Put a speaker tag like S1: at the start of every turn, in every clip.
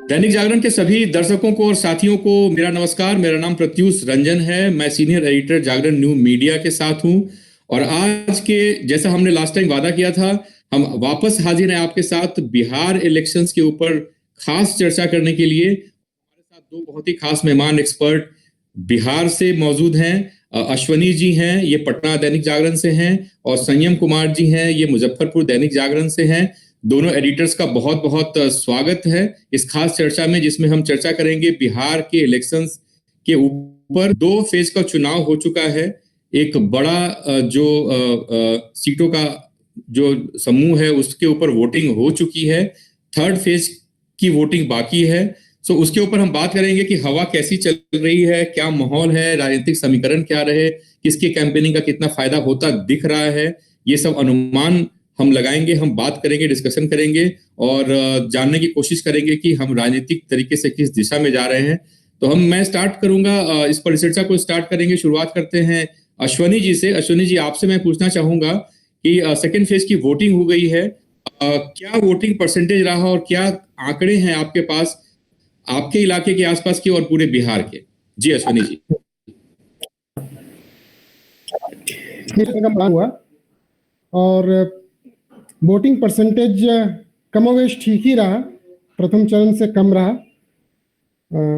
S1: दैनिक जागरण के सभी दर्शकों को और साथियों को मेरा नमस्कार। मेरा नाम प्रत्युष रंजन है। मैं सीनियर एडिटर जागरण न्यू मीडिया के साथ हूं और आज के जैसा हमने लास्ट टाइम वादा किया था, हम वापस हाजिर हैं आपके साथ बिहार इलेक्शंस के ऊपर खास चर्चा करने के लिए। हमारे साथ दो बहुत ही खास मेहमान एक्सपर्ट बिहार से मौजूद हैं। अश्वनी जी हैं, ये पटना दैनिक जागरण से हैं, और संयम कुमार जी हैं, ये मुजफ्फरपुर दैनिक जागरण से हैं। दोनों एडिटर्स का बहुत बहुत स्वागत है इस खास चर्चा में, जिसमें हम चर्चा करेंगे बिहार के इलेक्शंस के ऊपर। दो फेज का चुनाव हो चुका है। एक बड़ा जो सीटों का जो समूह है उसके ऊपर वोटिंग हो चुकी है। थर्ड फेज की वोटिंग बाकी है। सो उसके ऊपर हम बात करेंगे कि हवा कैसी चल रही है, क्या माहौल है, राजनीतिक समीकरण क्या रहे, किसके कैंपेनिंग का कितना फायदा होता दिख रहा है, ये सब अनुमान हम लगाएंगे, हम बात करेंगे, डिस्कशन करेंगे और जानने की कोशिश करेंगे कि हम राजनीतिक तरीके से किस दिशा में जा रहे हैं। तो मैं स्टार्ट करूंगा, इस परिचर्चा को स्टार्ट करेंगे। शुरुआत करते हैं अश्वनी जी से। अश्वनी जी, आपसे मैं पूछना चाहूंगा कि सेकेंड फेज की वोटिंग हो गई है, क्या वोटिंग परसेंटेज रहा और क्या आंकड़े हैं आपके पास, आपके इलाके के आसपास के और पूरे बिहार के? जी अश्वनी जी।
S2: हुआ और वोटिंग परसेंटेज कमोवेश ठीक ही रहा, प्रथम चरण से कम रहा।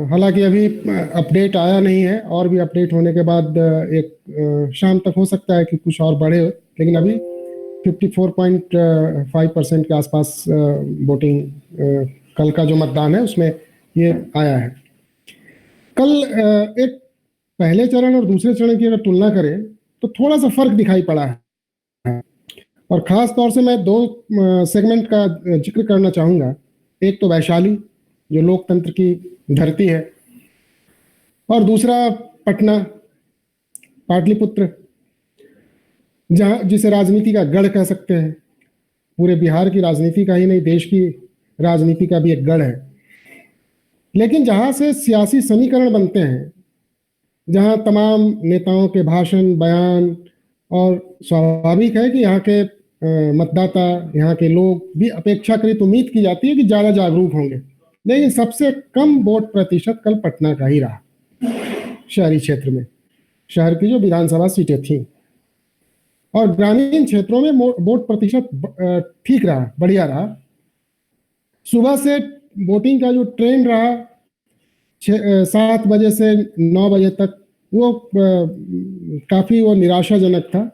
S2: हालांकि अभी अपडेट आया नहीं है, और भी अपडेट होने के बाद एक शाम तक हो सकता है कि कुछ और बढ़े, लेकिन अभी 54.5% के आसपास वोटिंग कल का जो मतदान है उसमें ये आया है। कल एक पहले चरण और दूसरे चरण की अगर तुलना करें तो थोड़ा सा फर्क दिखाई पड़ा है, और खास तौर से मैं दो सेगमेंट का जिक्र करना चाहूँगा। एक तो वैशाली, जो लोकतंत्र की धरती है, और दूसरा पटना, पाटलिपुत्र, जहाँ जिसे राजनीति का गढ़ कह सकते हैं। पूरे बिहार की राजनीति का ही नहीं, देश की राजनीति का भी एक गढ़ है। लेकिन जहाँ से सियासी समीकरण बनते हैं, जहाँ तमाम नेताओं के भाषण, बयान, और स्वाभाविक है कि यहाँ के मतदाता, यहाँ के लोग भी अपेक्षाकृत उम्मीद की जाती है कि ज़्यादा जागरूक होंगे, लेकिन सबसे कम वोट प्रतिशत कल पटना का ही रहा। शहरी क्षेत्र में शहर की जो विधानसभा सीटें थीं, और ग्रामीण क्षेत्रों में वोट प्रतिशत ठीक रहा, बढ़िया रहा। सुबह से वोटिंग का जो ट्रेंड रहा 7 बजे से 9 बजे तक, वो काफ़ी वो निराशाजनक था।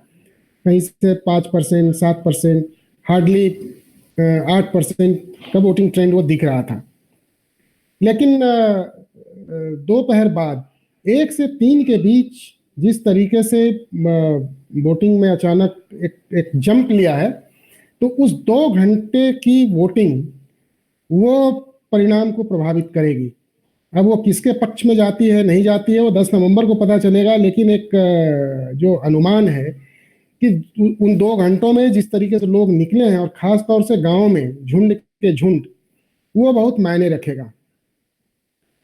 S2: कहीं से 5%, 7%, हार्डली 8% का वोटिंग ट्रेंड वो दिख रहा था। लेकिन दोपहर बाद 1 से 3 के बीच जिस तरीके से वोटिंग में अचानक एक जंप लिया है, तो उस 2 घंटे की वोटिंग वो परिणाम को प्रभावित करेगी। अब वो किसके पक्ष में जाती है, नहीं जाती है, वो 10 नवंबर को पता चलेगा। लेकिन एक जो अनुमान है कि उन 2 घंटों में जिस तरीके से लोग निकले हैं, और ख़ास तौर से गांव में झुंड के झुंड, वो बहुत मायने रखेगा।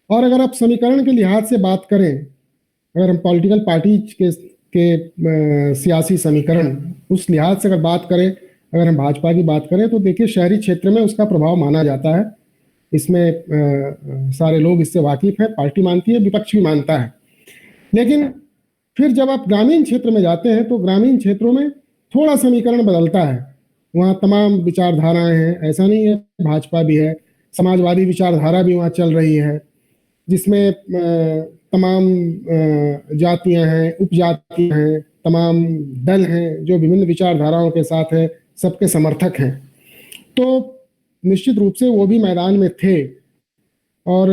S2: और अगर आप समीकरण के लिहाज से बात करें, अगर हम पॉलिटिकल पार्टी के सियासी समीकरण उस लिहाज से अगर बात करें, अगर हम भाजपा की बात करें, तो देखिए शहरी क्षेत्र में उसका प्रभाव माना जाता है। इसमें सारे लोग इससे वाकिफ हैं, पार्टी मानती है, विपक्ष भी मानता है। लेकिन फिर जब आप ग्रामीण क्षेत्र में जाते हैं तो ग्रामीण क्षेत्रों में थोड़ा समीकरण बदलता है। वहाँ तमाम विचारधाराएं हैं, ऐसा नहीं है, भाजपा भी है, समाजवादी विचारधारा भी वहाँ चल रही है, जिसमें तमाम जातियां हैं, उपजातियां हैं, तमाम दल हैं जो विभिन्न विचारधाराओं के साथ हैं, सबके समर्थक हैं। तो निश्चित रूप से वो भी मैदान में थे। और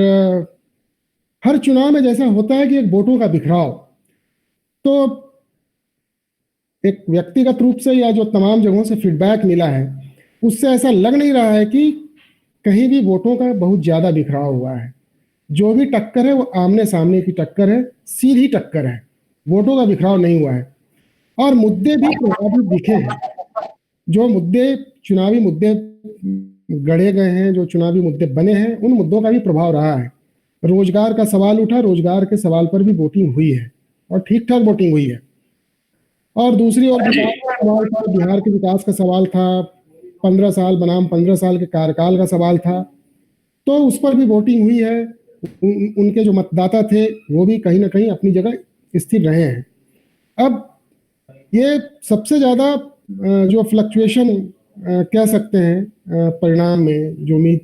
S2: हर चुनाव में जैसा होता है कि एक वोटों का बिखराव, तो एक व्यक्तिगत रूप से या जो तमाम जगहों से फीडबैक मिला है, उससे ऐसा लग नहीं रहा है कि कहीं भी वोटों का बहुत ज़्यादा बिखराव हुआ है। जो भी टक्कर है वो आमने सामने की टक्कर है, सीधी टक्कर है, वोटों का बिखराव नहीं हुआ है। और मुद्दे भी प्रभावित दिखे हैं। जो मुद्दे, चुनावी मुद्दे गढ़े गए हैं, जो चुनावी मुद्दे बने हैं, उन मुद्दों का भी प्रभाव रहा है। रोजगार का सवाल उठा, रोजगार के सवाल पर भी वोटिंग हुई है, और ठीक ठाक वोटिंग हुई है। और दूसरी ओर सवाल था, बिहार के विकास का सवाल था, 15 साल बनाम 15 साल के कार्यकाल का सवाल था। तो उस पर भी वोटिंग हुई है। उनके जो मतदाता थे वो भी कहीं ना कहीं अपनी जगह स्थिर रहे हैं। अब ये सबसे ज़्यादा जो फ्लक्चुएशन कह सकते हैं परिणाम में जो उम्मीद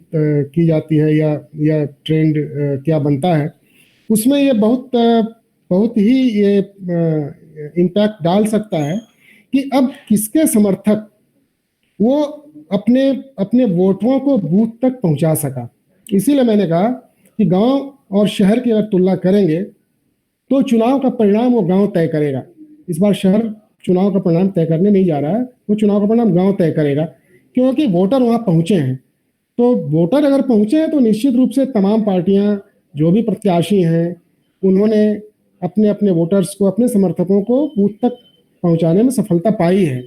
S2: की जाती है या ट्रेंड क्या बनता है, उसमें ये बहुत ही ये इम्पैक्ट डाल सकता है कि अब किसके समर्थक वो अपने अपने वोटरों को बूथ तक पहुंचा सका। इसीलिए मैंने कहा कि गांव और शहर की अगर तुलना करेंगे तो चुनाव का परिणाम वो गांव तय करेगा। इस बार शहर चुनाव का परिणाम तय करने नहीं जा रहा है, वो चुनाव का परिणाम गांव तय करेगा, क्योंकि वोटर वहां पहुंचे हैं। तो वोटर अगर पहुंचे हैं तो निश्चित रूप से तमाम पार्टियां जो भी प्रत्याशी हैं उन्होंने अपने अपने वोटर्स को, अपने समर्थकों को बूथ तक पहुंचाने में सफलता पाई है।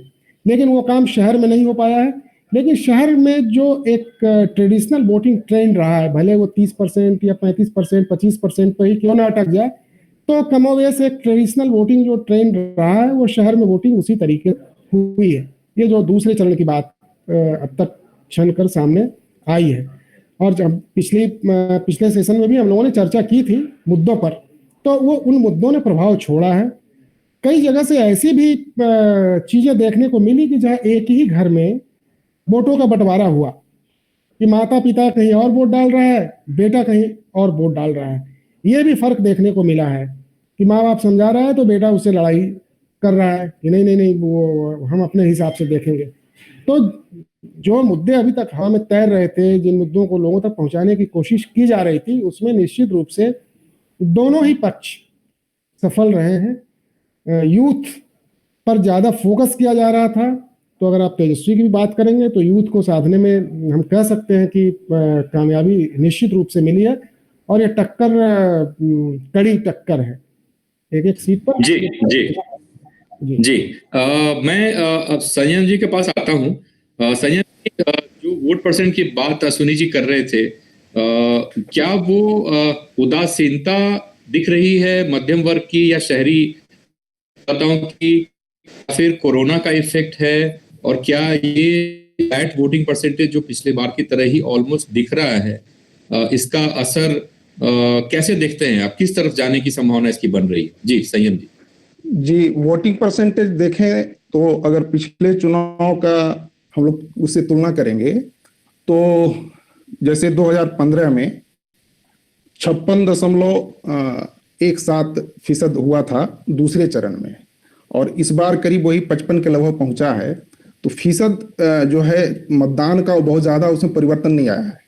S2: लेकिन वो काम शहर में नहीं हो पाया है। लेकिन शहर में जो एक ट्रेडिशनल वोटिंग ट्रेंड रहा है, भले वो 30% या 35%, 25% पर ही क्यों ना अटक जाए, तो कमोवेश एक ट्रेडिशनल वोटिंग जो ट्रेंड रहा है वो शहर में वोटिंग उसी तरीके हुई है। ये जो दूसरे चरण की बात अब तक छन कर सामने आई है। और जब पिछले सेशन में भी हम लोगों ने चर्चा की थी मुद्दों पर, तो वो उन मुद्दों ने प्रभाव छोड़ा है। कई जगह से ऐसी भी चीजें देखने को मिली कि जहां एक ही घर में वोटों का बंटवारा हुआ, कि माता पिता कहीं और वोट डाल रहा है, बेटा कहीं और वोट डाल रहा है। ये भी फर्क देखने को मिला है कि माँ बाप समझा रहा है तो बेटा उससे लड़ाई कर रहा है कि नहीं नहीं नहीं वो हम अपने हिसाब से देखेंगे। तो जो मुद्दे अभी तक हवा में तैर रहे थे, जिन मुद्दों को लोगों तक पहुंचाने की कोशिश की जा रही थी, उसमें निश्चित रूप से दोनों ही पक्ष सफल रहे हैं। यूथ पर ज्यादा फोकस किया जा रहा था। तो अगर आप तेजस्वी की भी बात करेंगे तो यूथ को साधने में हम कह सकते हैं कि कामयाबी निश्चित रूप से मिली है। और ये टक्कर कड़ी टक्कर है एक एक सीट पर।
S1: जी जी जी। मैं अब संजय जी के पास आता हूँ। संजय जी, जो वोट परसेंट की बात सुनी जी कर रहे थे, क्या वो उदासीनता दिख रही है मध्यम वर्ग की या शहरी मतदाताओं की, या फिर कोरोना का इफेक्ट है? और क्या ये फ्लैट वोटिंग परसेंटेज जो पिछले बार की तरह ही ऑलमोस्ट दिख रहा है, इसका असर कैसे देखते हैं आप? किस तरफ जाने की संभावना इसकी बन रही है? जी संयम जी।
S3: जी, वोटिंग परसेंटेज देखें तो अगर पिछले चुनाव का हम लोग उससे तुलना करेंगे तो जैसे 2015 में 56.17% हुआ था दूसरे चरण में, और इस बार करीब वही 55 के लगभग पहुंचा है। तो फीसद जो है मतदान का वो बहुत ज्यादा उसमें परिवर्तन नहीं आया है।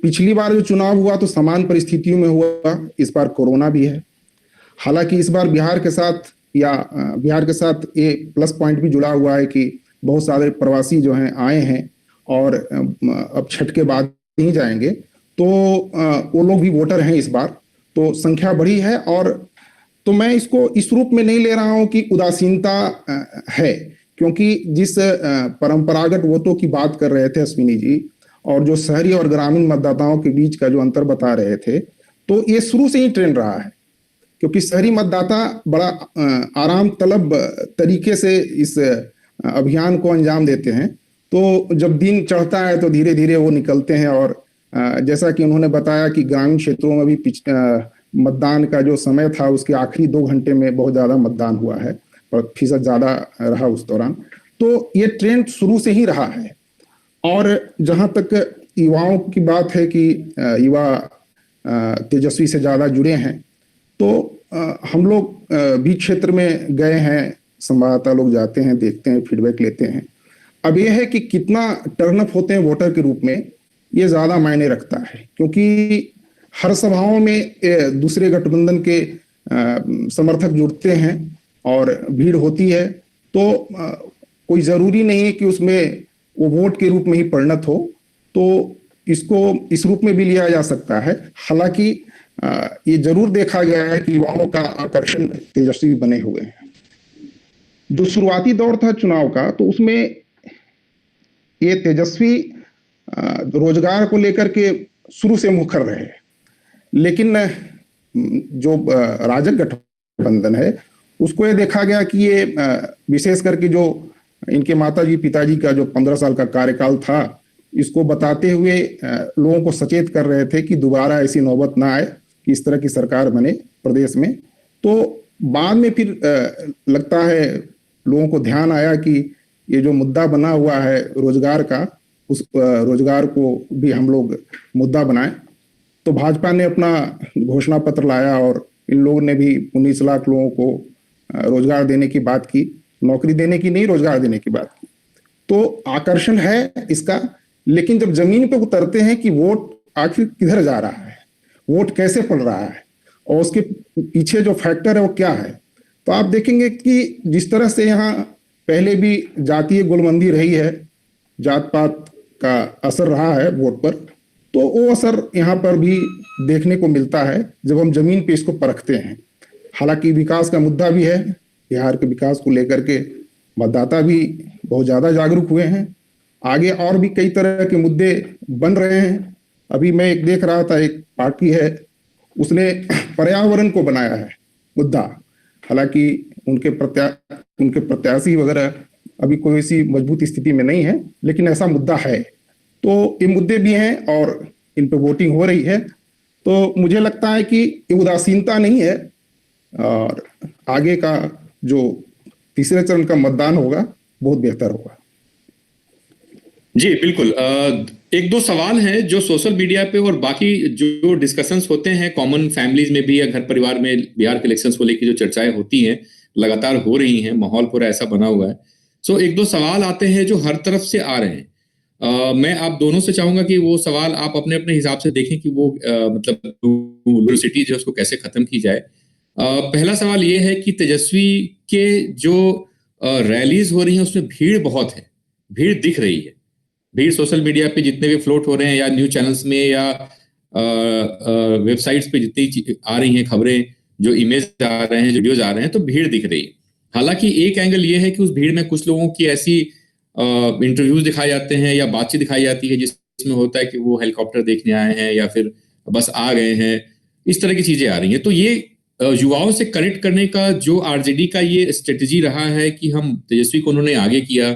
S3: पिछली बार जो चुनाव हुआ तो समान परिस्थितियों में हुआ, इस बार कोरोना भी है। हालांकि इस बार बिहार के साथ एक प्लस पॉइंट भी जुड़ा हुआ है कि बहुत सारे प्रवासी जो हैं आए हैं और अब छठ के बाद ही जाएंगे, तो वो लोग भी वोटर हैं इस बार, तो संख्या बढ़ी है। और तो मैं इसको इस रूप में नहीं ले रहा हूं कि उदासीनता है, क्योंकि जिस परंपरागत वोटों की बात कर रहे थे अश्विनी जी, और जो शहरी और ग्रामीण मतदाताओं के बीच का जो अंतर बता रहे थे, तो ये शुरू से ही ट्रेंड रहा है। क्योंकि शहरी मतदाता बड़ा आराम तलब तरीके से इस अभियान को अंजाम देते हैं। तो जब दिन चढ़ता है तो धीरे धीरे वो निकलते हैं। और जैसा कि उन्होंने बताया कि ग्रामीण क्षेत्रों में भी मतदान का जो समय था उसके आखिरी 2 घंटे में बहुत ज्यादा मतदान हुआ है और फीसद ज्यादा रहा उस दौरान। तो ये ट्रेंड शुरू से ही रहा है। और जहां तक युवाओं की बात है कि युवा तेजस्वी से ज्यादा जुड़े हैं, तो हम लोग भी क्षेत्र में गए हैं, संवाददाता लोग जाते हैं, देखते हैं, फीडबैक लेते हैं। अब यह है कि कितना टर्नअप होते हैं वोटर के रूप में, ये ज्यादा मायने रखता है। क्योंकि हर सभाओं में दूसरे गठबंधन के समर्थक जुड़ते हैं और भीड़ होती है, तो कोई जरूरी नहीं है कि उसमें वो वोट के रूप में ही परिणत हो। तो इसको इस रूप में भी लिया जा सकता है। हालांकि ये जरूर देखा गया है कि युवाओं का आकर्षण तेजस्वी बने हुए हैं। जो शुरुआती दौर था चुनाव का, तो उसमें ये तेजस्वी रोजगार को लेकर के शुरू से मुखर रहे। लेकिन जो राजग गठबंधन है उसको ये देखा गया कि ये विशेष करके जो इनके माताजी पिताजी का जो 15 साल का कार्यकाल था, इसको बताते हुए लोगों को सचेत कर रहे थे कि दोबारा ऐसी नौबत ना आए कि इस तरह की सरकार बने प्रदेश में। तो बाद में फिर लगता है लोगों को ध्यान आया कि ये जो मुद्दा बना हुआ है रोजगार का, उस रोजगार को भी हम लोग मुद्दा बनाएं। तो भाजपा ने अपना घोषणा पत्र लाया और इन लोगों ने भी 19 लाख लोगों को रोजगार देने की बात की, नौकरी देने की नहीं, रोजगार देने की बात की। तो आकर्षण है इसका, लेकिन जब जमीन पे उतरते हैं कि वोट आखिर किधर जा रहा है, वोट कैसे पड़ रहा है और उसके पीछे जो फैक्टर है वो क्या है, तो आप देखेंगे कि जिस तरह से यहाँ पहले भी जातीय गोलबंदी रही है, जात पात का असर रहा है वोट पर, तो वो असर यहाँ पर भी देखने को मिलता है जब हम जमीन पे इसको परखते हैं। हालांकि विकास का मुद्दा भी है, बिहार के विकास को लेकर के मतदाता भी बहुत ज्यादा जागरूक हुए हैं। आगे और भी कई तरह के मुद्दे बन रहे हैं। अभी मैं एक देख रहा था, एक पार्टी है उसने पर्यावरण को बनाया है मुद्दा। हालांकि उनके प्रत्याशी वगैरह अभी कोई ऐसी मजबूत स्थिति में नहीं है, लेकिन ऐसा मुद्दा है। तो ये मुद्दे भी हैं और इन पे वोटिंग हो रही है। तो मुझे लगता है कि ये उदासीनता नहीं है और आगे का जो तीसरे चरण का मतदान होगा बहुत बेहतर होगा।
S1: जी बिल्कुल। एक दो सवाल हैं जो सोशल मीडिया पे और बाकी जो डिस्कशंस होते हैं कॉमन फैमिलीज में भी या घर परिवार में बिहार के इलेक्शंस को लेकर जो चर्चाएं होती हैं लगातार हो रही हैं, माहौल पूरा ऐसा बना हुआ है। सो एक दो सवाल आते हैं जो हर तरफ से आ रहे हैं। मैं आप दोनों से चाहूंगा कि वो सवाल आप अपने अपने हिसाब से देखें कि वो मतलब यूनिवर्सिटी जो उसको कैसे खत्म की जाए। पहला सवाल ये है कि तेजस्वी के जो रैलीज हो रही हैं उसमें भीड़ बहुत है, भीड़ दिख रही है। भीड़ सोशल मीडिया पे जितने भी फ्लोट हो रहे हैं या न्यूज चैनल्स में या वेबसाइट्स पे जितनी आ रही हैं खबरें, जो इमेज आ रहे हैं, जो वीडियोज आ रहे हैं, तो भीड़ दिख रही है। हालांकि एक एंगल ये है कि उस भीड़ में कुछ लोगों की ऐसी इंटरव्यूज दिखाए जाते हैं या बातचीत दिखाई जाती है जिसमें होता है कि वो हेलीकॉप्टर देखने आए हैं या फिर बस आ गए हैं, इस तरह की चीजें आ रही हैं। तो ये युवाओं से कनेक्ट करने का जो आरजेडी का ये स्ट्रेटेजी रहा है कि हम तेजस्वी को उन्होंने आगे किया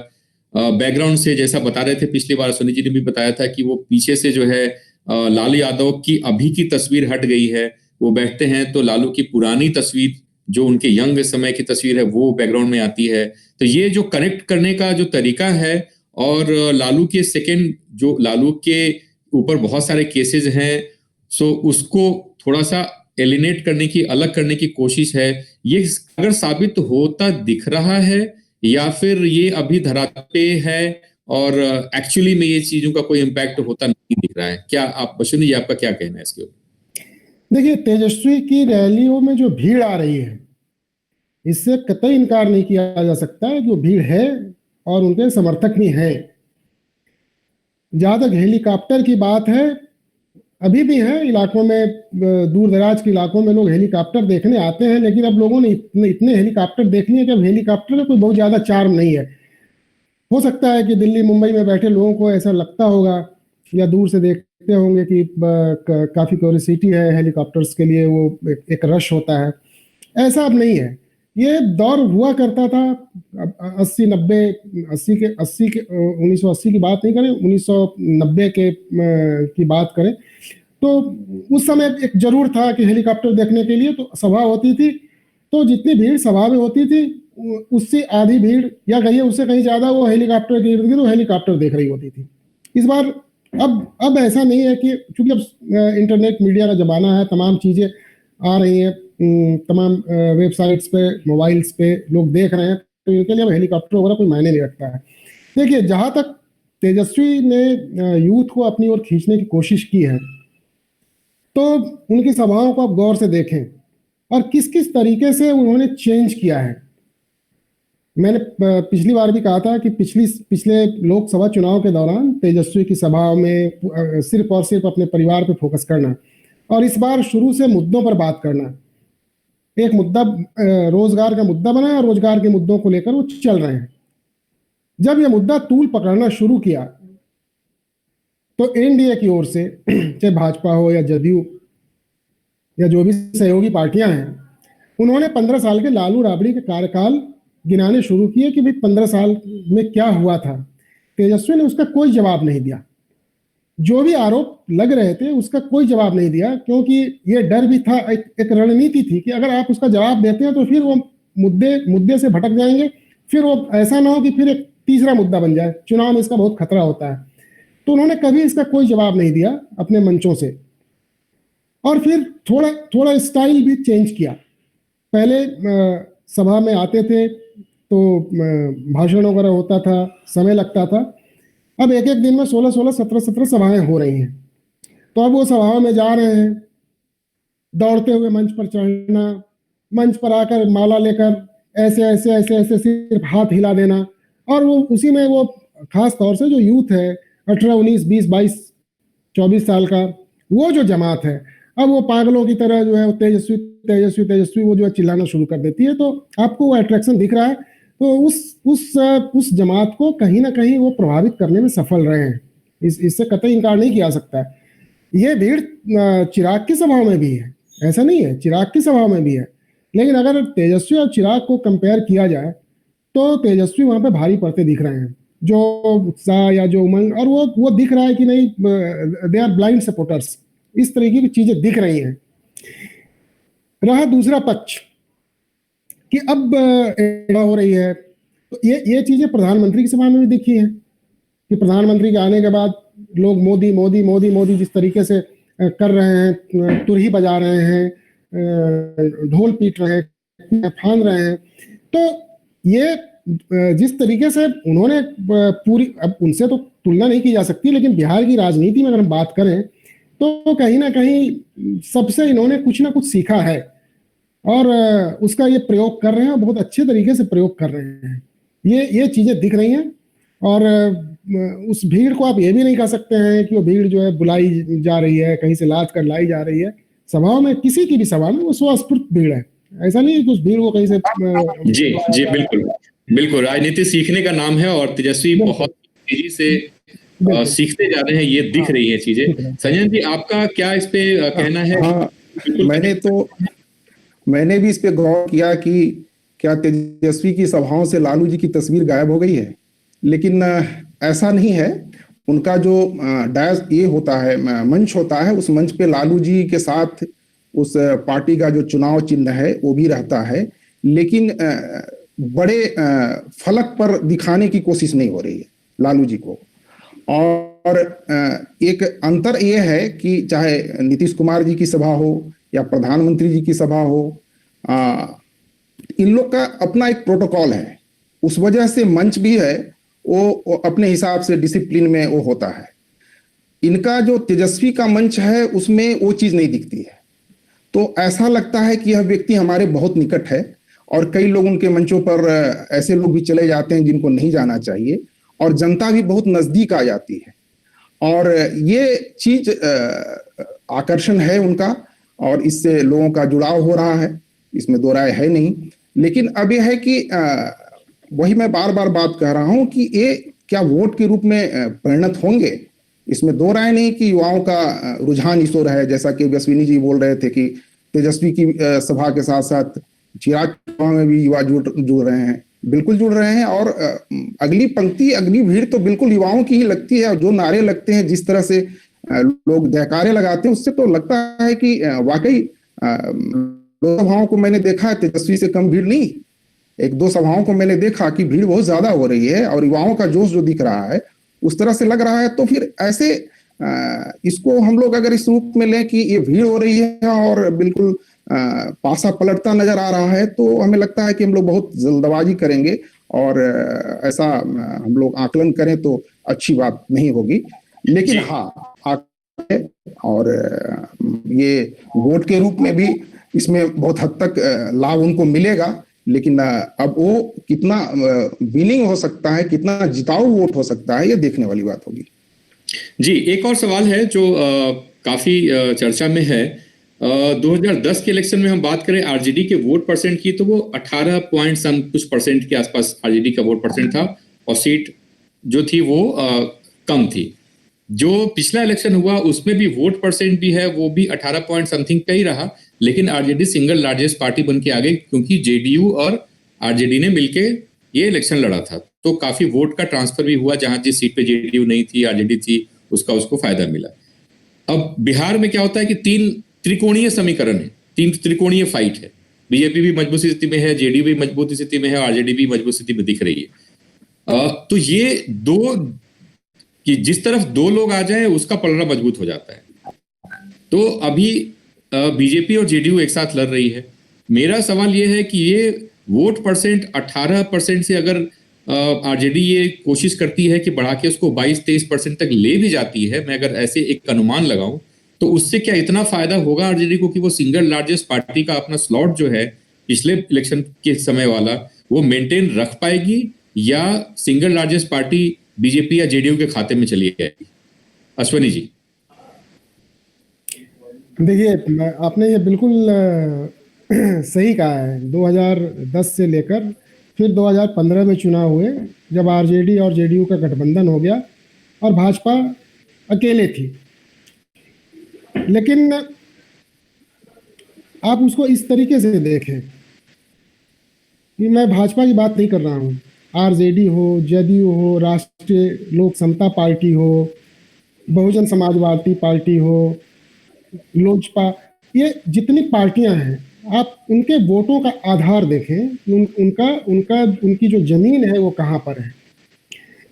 S1: बैकग्राउंड से, जैसा बता रहे थे पिछली बार सुनील जी ने भी बताया था कि वो पीछे से जो है लालू यादव की अभी की तस्वीर हट गई है, वो बैठते हैं तो लालू की पुरानी तस्वीर जो उनके यंग समय की तस्वीर है वो बैकग्राउंड में आती है। तो ये जो कनेक्ट करने का जो तरीका है और लालू के सेकेंड जो लालू के ऊपर बहुत सारे केसेस हैं, सो उसको थोड़ा सा एलिनेट करने की, अलग करने की कोशिश है, ये अगर साबित होता दिख रहा है या फिर ये अभी धरातल पे है और एक्चुअली में ये चीजों का कोई इम्पैक्ट होता नहीं दिख रहा है? क्या आप अश्विनी जी, आपका क्या कहना है इसके ऊपर?
S2: देखिए, तेजस्वी की रैलियों में जो भीड़ आ रही है इससे कतई इनकार नहीं किया जा सकता है, जो भीड़ है और उनके समर्थक भी हैं। जहां तक हेलीकॉप्टर की बात है, अभी भी है इलाकों में, दूर दराज के इलाकों में लोग हेलीकॉप्टर देखने आते हैं, लेकिन अब लोगों ने इतने हेलीकॉप्टर देख लिए कि अब हेलीकॉप्टर का कोई बहुत ज्यादा चार्म नहीं है। हो सकता है कि दिल्ली मुंबई में बैठे लोगों को ऐसा लगता होगा या दूर से देखते होंगे कि काफी क्यूरियोसिटी है हेलीकॉप्टर्स के लिए, वो एक रश होता है। ऐसा अब नहीं है। ये दौर हुआ करता था 1980 की बात नहीं करें, 1990 की बात करें तो उस समय एक जरूर था कि हेलीकॉप्टर देखने के लिए तो सभा होती थी, तो जितनी भीड़ सभा में होती थी उससे आधी भीड़ या कहिए उससे कहीं ज्यादा वो हेलीकॉप्टर के इर्द गिर्द हेलीकॉप्टर देख रही होती थी। इस बार अब ऐसा नहीं है कि चूंकि अब इंटरनेट मीडिया का जमाना है, तमाम चीजें आ रही हैं, तमाम वेबसाइट्स पे, मोबाइल्स पे लोग देख रहे हैं, तो इनके लिए अब हेलीकॉप्टर वगैरह कोई मायने नहीं रखता है। देखिए, जहां तक तेजस्वी ने यूथ को अपनी ओर खींचने की कोशिश की है, तो उनकी सभाओं को आप गौर से देखें और किस किस तरीके से उन्होंने चेंज किया है। मैंने पिछली बार भी कहा था कि पिछले लोकसभा चुनाव के दौरान तेजस्वी की सभाओं में सिर्फ और सिर्फ अपने परिवार पर फोकस करना और इस बार शुरू से मुद्दों पर बात करना। एक मुद्दा रोजगार का मुद्दा बना और रोजगार के मुद्दों को लेकर वो चल रहे हैं। जब यह मुद्दा तूल पकड़ना शुरू किया तो एनडीए की ओर से, चाहे भाजपा हो या जदयू या जो भी सहयोगी पार्टियां हैं, उन्होंने 15 साल के लालू राबड़ी के कार्यकाल गिनाने शुरू किए कि भाई 15 साल में क्या हुआ था। तेजस्वी ने उसका कोई जवाब नहीं दिया। जो भी आरोप लग रहे थे उसका कोई जवाब नहीं दिया, क्योंकि ये डर भी था, एक रणनीति थी कि अगर आप उसका जवाब देते हैं तो फिर वो मुद्दे से भटक जाएंगे, फिर वो ऐसा ना हो कि फिर एक तीसरा मुद्दा बन जाए। चुनाव में इसका बहुत खतरा होता है। तो उन्होंने कभी इसका कोई जवाब नहीं दिया अपने मंचों से, और फिर थोड़ा थोड़ा स्टाइल भी चेंज किया। पहले सभा में आते थे तो भाषण वगैरह होता था, समय लगता था। अब एक एक दिन में 16 17 सभाएं हो रही हैं। तो अब वो सभाओं में जा रहे हैं, दौड़ते हुए मंच पर चढ़ना, मंच पर आकर माला लेकर ऐसे ऐसे ऐसे ऐसे सिर्फ हाथ हिला देना, और वो उसी में वो खास तौर से जो यूथ है 18 19 20 22 24 साल का, वो जो जमात है, अब वो पागलों की तरह जो है वो तेजस्वी तेजस्वी तेजस्वी वो जो है चिल्लाना शुरू कर देती है। तो आपको वो अट्रैक्शन दिख रहा है। तो उस जमात को कहीं ना कहीं वो प्रभावित करने में सफल रहे हैं। इससे कतई इनकार नहीं किया सकता है। ये भीड़ चिराग की सभाओं में भी है, ऐसा नहीं है, चिराग की सभाओं में भी है। लेकिन अगर तेजस्वी और चिराग को कंपेयर किया जाए तो तेजस्वी वहां पे भारी पड़ते दिख रहे हैं, जो उत्साह या जो उमंग, और वो दिख रहा है कि नहीं, दे आर ब्लाइंड सपोर्टर्स, इस तरीके की चीजें दिख रही हैं। रहा दूसरा पक्ष कि अब हो रही है, तो ये चीजें प्रधानमंत्री की सभा में भी दिखी है कि प्रधानमंत्री के आने के बाद लोग मोदी मोदी मोदी मोदी जिस तरीके से कर रहे हैं, तुरही बजा रहे हैं, ढोल पीट रहे हैं, फांद रहे हैं। तो ये जिस तरीके से उन्होंने पूरी, अब उनसे तो तुलना नहीं की जा सकती, लेकिन बिहार की राजनीति में अगर हम बात करें तो कहीं ना कहीं सबसे इन्होंने कुछ ना कुछ सीखा है, और उसका ये प्रयोग कर रहे हैं, और बहुत अच्छे तरीके से प्रयोग कर रहे हैं। ये चीजें दिख रही हैं। और उस भीड़ को आप ये भी नहीं कह सकते हैं कि वो भीड़ जो है बुलाई जा रही है, कहीं से लाद कर लाई जा रही है। सभाओं में, किसी की भी सभा में वो स्वस्फूर्त भीड़ है, ऐसा नहीं है कि उस भीड़ को कहीं से
S1: जी जी बिल्कुल बिल्कुल। राजनीति सीखने का नाम है, और तेजस्वी बहुत तेजी से सीखते जा रहे हैं, ये दिख रही है चीजें। संजय जी, आपका क्या इस पे कहना है?
S3: हाँ, मैंने भी इस पे गौर किया कि क्या तेजस्वी की सभाओं से लालू जी की तस्वीर गायब हो गई है, लेकिन ऐसा नहीं है। उनका जो डायस ये होता है, मंच होता है, उस मंच पे लालू जी के साथ उस पार्टी का जो चुनाव चिन्ह है वो भी रहता है, लेकिन बड़े फलक पर दिखाने की कोशिश नहीं हो रही है लालू जी को। और एक अंतर ये है कि चाहे नीतीश कुमार जी की सभा हो या प्रधानमंत्री जी की सभा हो, इन लोग का अपना एक प्रोटोकॉल है, उस वजह से मंच भी है वो अपने हिसाब से डिसिप्लिन में वो होता है। इनका जो तेजस्वी का मंच है उसमें वो चीज नहीं दिखती है। तो ऐसा लगता है कि यह व्यक्ति हमारे बहुत निकट है, और कई लोग उनके मंचों पर ऐसे लोग भी चले जाते हैं जिनको नहीं जाना चाहिए, और जनता भी बहुत नजदीक आ जाती है। और ये चीज आकर्षण है उनका, और इससे लोगों का जुड़ाव हो रहा है, इसमें दो राय है नहीं। लेकिन अब यह है कि वही मैं बार बार बात कह रहा हूं कि ये क्या वोट के रूप में परिणत होंगे, इसमें दो राय नहीं कि युवाओं का रुझान इस ओर है। जैसा कि अश्विनी जी बोल रहे थे कि तेजस्वी की सभा के साथ साथ चिराग में भी युवा जुड़ रहे हैं, बिल्कुल जुड़ रहे हैं। और अगली पंक्ति, अगली भीड़ तो बिल्कुल युवाओं की ही लगती है। और जो नारे लगते हैं, जिस तरह से लोग जयकारे लगाते हैं, उससे तो लगता है कि वाकई दो सभाओं को मैंने देखा है, तेजस्वी से कम भीड़ नहीं। एक दो सभाओं को मैंने देखा कि भीड़ बहुत ज्यादा हो रही है, और युवाओं का जोश जो दिख रहा है उस तरह से लग रहा है। तो फिर ऐसे इसको हम लोग अगर इस रूप में लें कि ये भीड़ हो रही है और बिल्कुल पासा पलटता नजर आ रहा है, तो हमें लगता है कि हम लोग बहुत जल्दबाजी करेंगे, और ऐसा हम लोग आकलन करें तो अच्छी बात नहीं होगी। लेकिन हाँ, और ये वोट के रूप में भी इसमें बहुत हद तक लाभ उनको मिलेगा। लेकिन अब वो कितना विनिंग हो सकता है, कितना जिताऊ वोट हो सकता है, ये देखने वाली बात होगी।
S1: जी, एक और सवाल है जो काफी चर्चा में है। 2010 के इलेक्शन में हम बात करें आरजेडी के वोट परसेंट की, तो वो 18 पॉइंट सम कुछ परसेंट के आसपास आरजेडी का वोट परसेंट था, और सीट जो थी वो कम थी। जो पिछला इलेक्शन हुआ उसमें भी वोट परसेंट भी है, वो भी 18 पॉइंट समथिंग का ही रहा, लेकिन आरजेडी सिंगल लार्जेस्ट पार्टी बन के आ गई, क्योंकि जेडीयू और आरजेडी ने मिलके ये इलेक्शन लड़ा था। तो काफी वोट का ट्रांसफर भी हुआ, जहां जिस सीट पे जेडीयू नहीं थी, आरजेडी थी, उसका उसको फायदा मिला। अब बिहार में क्या होता है कि 3 त्रिकोणीय समीकरण है, 3 त्रिकोणीय फाइट है। बीजेपी भी मजबूत स्थिति में है, जेडीयू भी मजबूत स्थिति में है, आरजेडी भी मजबूत स्थिति में दिख रही है। तो ये दो कि जिस तरफ 2 लोग आ जाए उसका पलड़ा मजबूत हो जाता है। तो अभी बीजेपी और जेडीयू एक साथ लड़ रही है। मेरा सवाल यह है कि ये वोट परसेंट 18% से अगर आरजेडी ये कोशिश करती है कि बढ़ा के उसको 22-23% तक ले भी जाती है, मैं अगर ऐसे एक अनुमान लगाऊं, तो उससे क्या इतना फायदा होगा आरजेडी को कि वो सिंगल लार्जेस्ट पार्टी का अपना स्लॉट जो है पिछले इलेक्शन के समय वाला वो मेंटेन रख पाएगी, या सिंगल लार्जेस्ट पार्टी बीजेपी या जेडीयू के खाते में चली जाएगी? अश्वनी जी।
S2: देखिए, आपने ये बिल्कुल सही कहा है। 2010 से लेकर फिर 2015 में चुनाव हुए, जब आरजेडी और जेडीयू का गठबंधन हो गया और भाजपा अकेले थी। लेकिन आप उसको इस तरीके से देखें कि मैं भाजपा की बात नहीं कर रहा हूँ, आरजेडी हो, जेडीयू हो, राष्ट्रीय लोक समता पार्टी हो, बहुजन समाजवादी पार्टी हो, लोजपा, ये जितनी पार्टियां हैं, आप उनके वोटों का आधार देखें, उनकी जो जमीन है वो कहाँ पर है।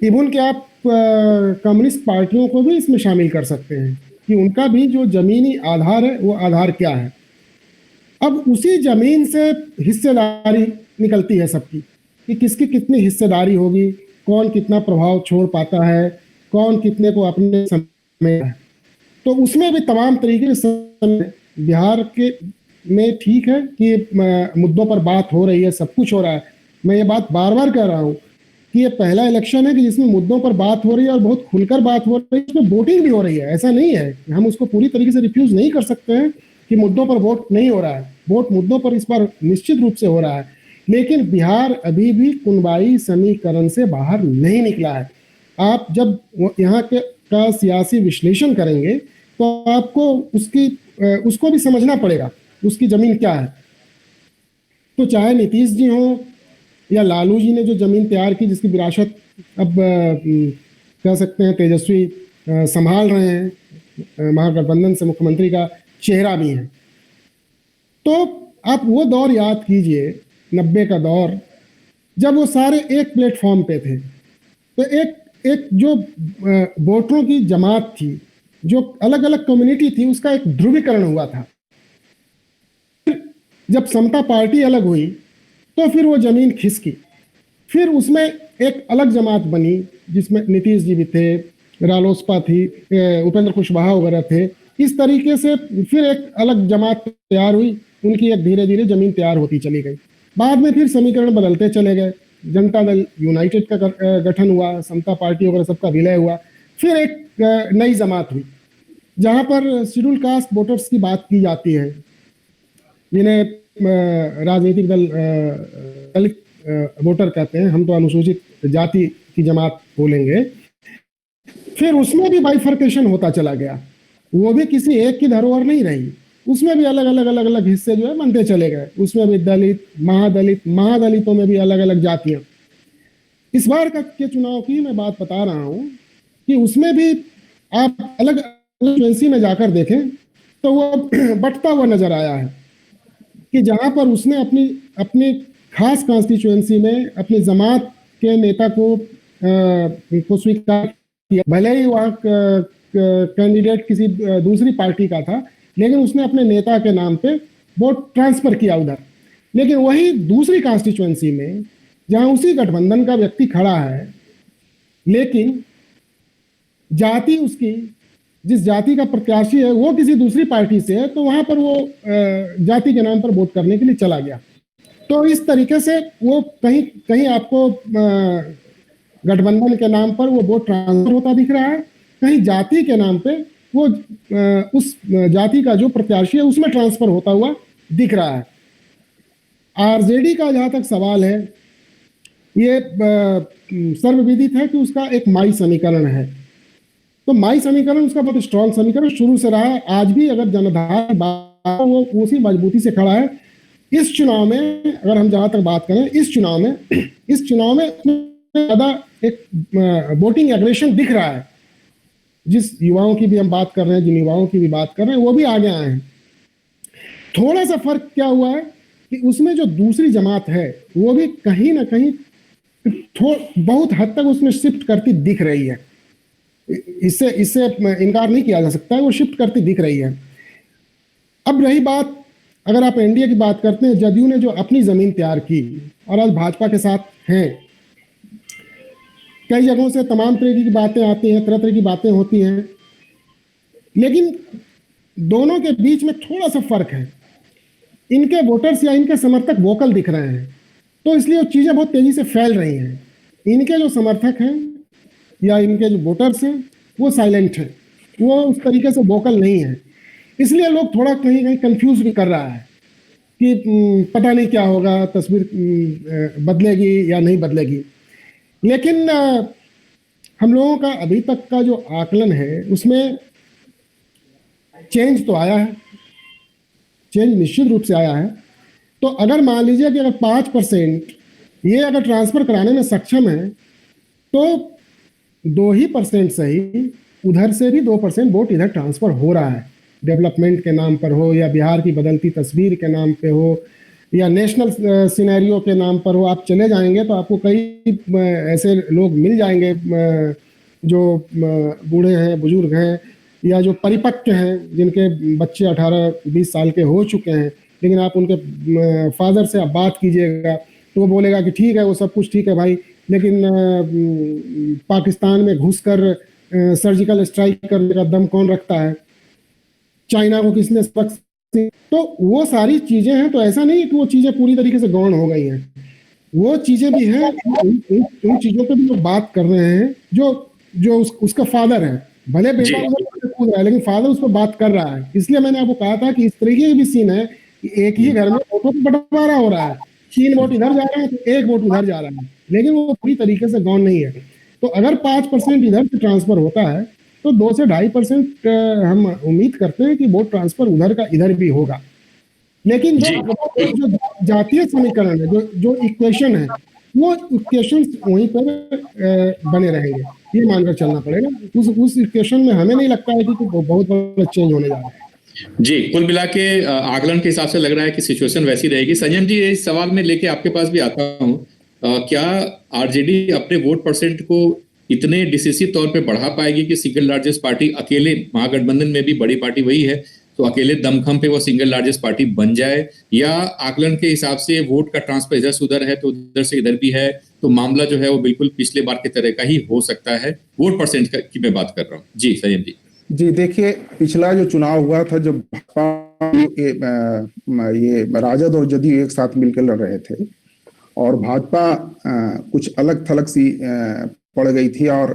S2: इवन कि आप कम्युनिस्ट पार्टियों को भी इसमें शामिल कर सकते हैं कि उनका भी जो जमीनी आधार है वो आधार क्या है। अब उसी जमीन से हिस्सेदारी निकलती है सबकी कि किसकी कितनी हिस्सेदारी होगी, कौन कितना प्रभाव छोड़ पाता है, कौन कितने को अपने समय है। तो उसमें भी तमाम तरीके से बिहार के में ठीक है कि मुद्दों पर बात हो रही है, सब कुछ हो रहा है। मैं ये बात बार बार कह रहा हूँ कि ये पहला इलेक्शन है कि जिसमें मुद्दों पर बात हो रही है और बहुत खुलकर बात हो रही है, इसमें वोटिंग भी हो रही है। ऐसा नहीं है, हम उसको पूरी तरीके से रिफ्यूज नहीं कर सकते हैं कि मुद्दों पर वोट नहीं हो रहा है। वोट मुद्दों पर इस बार निश्चित रूप से हो रहा है, लेकिन बिहार अभी भी कुनबाई समीकरण से बाहर नहीं निकला है। आप जब यहाँ का सियासी विश्लेषण करेंगे तो आपको उसको भी समझना पड़ेगा, उसकी जमीन क्या है। तो चाहे नीतीश जी हो या लालू जी ने जो जमीन तैयार की, जिसकी विरासत अब कह सकते हैं तेजस्वी संभाल रहे हैं, महागठबंधन से मुख्यमंत्री का चेहरा भी है। तो आप वो दौर याद कीजिए, 90 का दौर, जब वो सारे एक प्लेटफॉर्म पे थे। तो एक जो वोटरों की जमात थी, जो अलग अलग कम्युनिटी थी, उसका एक ध्रुवीकरण हुआ था। जब समता पार्टी अलग हुई तो फिर वो जमीन खिसकी, फिर उसमें एक अलग जमात बनी जिसमें नीतीश जी भी थे, रालोसपा थी, उपेंद्र कुशवाहा वगैरह थे। इस तरीके से फिर एक अलग जमात तैयार हुई, उनकी एक धीरे धीरे जमीन तैयार होती चली गई। बाद में फिर समीकरण बदलते चले गए, जनता दल यूनाइटेड का गठन हुआ, समता पार्टी वगैरह सबका विलय हुआ, फिर एक नई जमात हुई जहां पर शेड्यूल कास्ट वोटर्स की बात की जाती है, जिन्हें राजनीतिक दल दलित वोटर कहते हैं, हम तो अनुसूचित जाति की जमात बोलेंगे। फिर उसमें भी बाइफर्केशन होता चला गया, वो भी किसी एक की धरोहर नहीं रही, उसमें भी अलग अलग हिस्से जो है बनते चले गए। उसमें भी दलित, महादलितों में भी अलग अलग जातियां। इस बार के चुनाव की मैं बात बता रहा हूं कि उसमें भी आप अलग कॉन्स्टिट्यूएंसी में जाकर देखें तो वो बंटता हुआ नजर आया है कि जहां पर उसने अपनी खास कॉन्स्टिट्यूएंसी में अपनी जमात के नेता को स्वीकार किया, भले ही वहाँ कैंडिडेट किसी दूसरी पार्टी का था, लेकिन उसने अपने नेता के नाम पे वोट ट्रांसफर किया उधर। लेकिन वही दूसरी कॉन्स्टिट्यूएंसी में जहां उसी गठबंधन का व्यक्ति खड़ा है, लेकिन जाति उसकी, जिस जाति का प्रत्याशी है वो किसी दूसरी पार्टी से है, तो वहां पर वो जाति के नाम पर वोट करने के लिए चला गया। तो इस तरीके से वो कहीं कहीं आपको गठबंधन के नाम पर वो वोट ट्रांसफर होता दिख रहा है, कहीं जाति के नाम पे वो उस जाति का जो प्रत्याशी है उसमें ट्रांसफर होता हुआ दिख रहा है। आरजेडी का जहां तक सवाल है, ये सर्वविदित है कि उसका एक माई समीकरण है। तो माई समीकरण उसका बहुत स्ट्रॉन्ग समीकरण शुरू से रहा है, आज भी अगर जनाधार वो उसी मजबूती से खड़ा है। इस चुनाव में अगर हम जहां तक बात करें, इस चुनाव में ज्यादा एक वोटिंग एग्रेशन दिख रहा है, जिस युवाओं की भी हम बात कर रहे हैं, जिन युवाओं की भी बात कर रहे हैं, वो भी आगे आए हैं। थोड़ा सा फर्क क्या हुआ है कि उसमें जो दूसरी जमात है वो भी कहीं ना कहीं बहुत हद तक उसमें शिफ्ट करती दिख रही है। इससे इससे इनकार नहीं किया जा सकता है, वो शिफ्ट करती दिख रही है। अब रही बात, अगर आप एनडीए की बात करते हैं, जदयू ने जो अपनी जमीन तैयार की और आज भाजपा के साथ हैं, कई जगहों से तमाम तरह की बातें आती हैं, तरह तरह की बातें होती हैं, लेकिन दोनों के बीच में थोड़ा सा फर्क है। इनके वोटर्स या इनके समर्थक वोकल दिख रहे हैं, तो इसलिए वो चीज़ें बहुत तेज़ी से फैल रही हैं। इनके जो समर्थक हैं या इनके जो वोटर्स हैं वो साइलेंट हैं, वो उस तरीके से वोकल नहीं है। इसलिए लोग थोड़ा कहीं कहीं कंफ्यूज भी कर रहा है कि पता नहीं क्या होगा, तस्वीर बदलेगी या नहीं बदलेगी। लेकिन हम लोगों का अभी तक का जो आकलन है उसमें चेंज तो आया है, चेंज निश्चित रूप से आया है। तो अगर मान लीजिए कि अगर 5% ये अगर ट्रांसफ़र कराने में सक्षम है तो 2% सही, उधर से भी 2% वोट इधर ट्रांसफ़र हो रहा है। डेवलपमेंट के नाम पर हो या बिहार की बदलती तस्वीर के नाम पे हो या नेशनल सिनेरियो के नाम पर हो, आप चले जाएंगे तो आपको कई ऐसे लोग मिल जाएंगे जो बूढ़े हैं, बुजुर्ग हैं या जो परिपक्व हैं, जिनके बच्चे 18-20 साल के हो चुके हैं, लेकिन आप उनके फादर से आप बात कीजिएगा तो वो बोलेगा कि ठीक है, वो सब कुछ ठीक है भाई, लेकिन पाकिस्तान में घुसकर सर्जिकल स्ट्राइक करने का दम कौन रखता है, चाइना को किसने सबक। तो वो सारी चीजें हैं। तो ऐसा नहीं है कि वो चीजें पूरी तरीके से गौण हो गई हैं, वो चीजें भी हैं। उन चीजों पे भी लोग बात कर रहे हैं जो उसका फादर है, भले बेटा कूद रहा है लेकिन फादर उस पर बात कर रहा है। इसलिए मैंने आपको कहा था कि इस तरीके की भी सीन है कि एक ही घर में वोटों का बंटवारा हो रहा है, 3 वोट इधर जा रहे हैं तो 1 वोट उधर जा रहा है, लेकिन वो पूरी तरीके से गौण नहीं है। तो अगर 5% इधर से ट्रांसफर होता है तो 2 से 2.5% हम उम्मीद करते हैं कि वोट ट्रांसफर उधर का इधर भी होगा। लेकिन जो जातीय समीकरण है, जो इक्वेशन है, वो इक्वेशन वहीं पर बने रहेंगे, ये मानकर चलना पड़ेगा। उस इक्वेशन में हमें नहीं लगता है कि बहुत बड़ा चेंज होने जा रहा है।
S1: जी, कुल मिला के आकलन के हिसाब से लग रहा है कि सिचुएशन वैसी रहेगी। संजय जी, इस सवाल में लेके आपके पास भी आता हूँ, क्या आरजेडी अपने वोट परसेंट को इतने डिसिसिव तौर पे बढ़ा पाएगी कि सिंगल लार्जेस्ट पार्टी अकेले, महागठबंधन में भी बड़ी पार्टी वही है, तो अकेले दमखम पे वो सिंगल लार्जेस्ट पार्टी बन जाए, या आकलन के हिसाब से वोट का ट्रांसफर इधर से उधर है तो उधर से इधर भी है, तो मामला जो है वो बिल्कुल पिछले बार की तरह का ही हो सकता है? वोट परसेंट की मैं बात कर रहा हूँ। जी संजय जी।
S3: जी देखिए, पिछला जो चुनाव हुआ था जब ये राजद और जदयू एक साथ मिलकर लड़ रहे थे और भाजपा कुछ अलग थलग सी पड़ गई थी और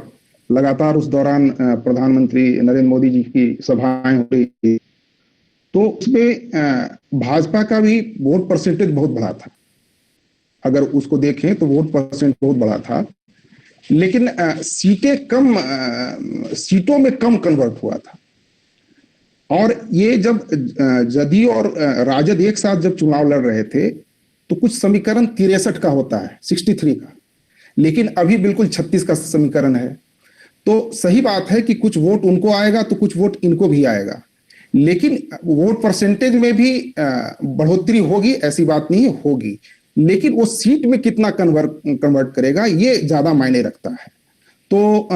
S3: लगातार उस दौरान प्रधानमंत्री नरेंद्र मोदी जी की सभाएं हो रही थी, तो उसमें भाजपा का भी वोट परसेंटेज बहुत बड़ा था। अगर उसको देखें तो वोट परसेंट बहुत बड़ा था, लेकिन सीटों में कम कन्वर्ट हुआ था। और ये जब जदयू और राजद एक साथ जब चुनाव लड़ रहे थे तो कुछ समीकरण 63 का होता है, 63 का, लेकिन अभी बिल्कुल 36 का समीकरण है। तो सही बात है कि कुछ वोट उनको आएगा तो कुछ वोट इनको भी आएगा, लेकिन वोट परसेंटेज में भी बढ़ोतरी होगी, ऐसी बात नहीं होगी, लेकिन वो सीट में कितना कन्वर्ट करेगा ये ज्यादा मायने रखता है। तो